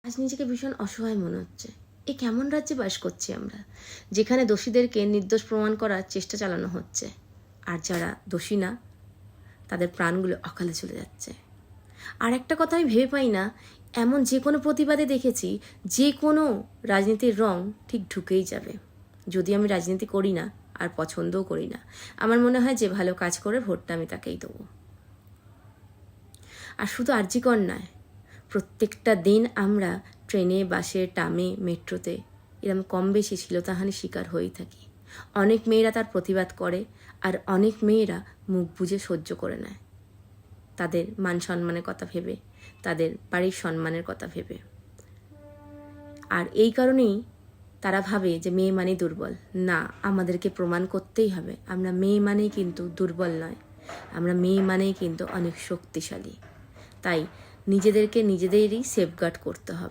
আজ নিজেকে ভীষণ অসহায় মনে হচ্ছে। এ কেমন রাজ্যে বাস করছি আমরা, যেখানে দোষীদেরকে নির্দোষ প্রমাণ করার চেষ্টা চালানো হচ্ছে, আর যারা দোষী না তাদের প্রাণগুলো অকালে চলে যাচ্ছে। আর একটা কথা আমি ভেবে পাই না, এমন যে কোনো প্রতিবাদে দেখেছি যে কোনো রাজনীতির রং ঠিক ঢুকেই যাবে। যদি আমি রাজনীতি করি না আর পছন্দও করি না, আমার মনে হয় যে ভালো কাজ করে ভোটটা আমি তাকেই দেবো। আর শুধু আরজি কর নয়, প্রত্যেকটা দিন আমরা ট্রেনে, বাসে, ট্রামে, মেট্রোতে এরকম কম বেশি শ্লীলতাহানির শিকার হয়েই থাকি। অনেক মেয়েরা তার প্রতিবাদ করে, আর অনেক মেয়েরা মুখ বুজে সহ্য করে নেয়, তাদের মান সম্মানের কথা ভেবে, তাদের বাড়ির সম্মানের কথা ভেবে। আর এই কারণেই তারা ভাবে যে মেয়ে মানেই দুর্বল। না, আমাদেরকে প্রমাণ করতেই হবে আমরা মেয়ে মানেই কিন্তু দুর্বল নয়, আমরা মেয়ে মানেই কিন্তু অনেক শক্তিশালী। তাই নিজেদেরকে নিজেদেরই সেফগার্ড করতে হবে।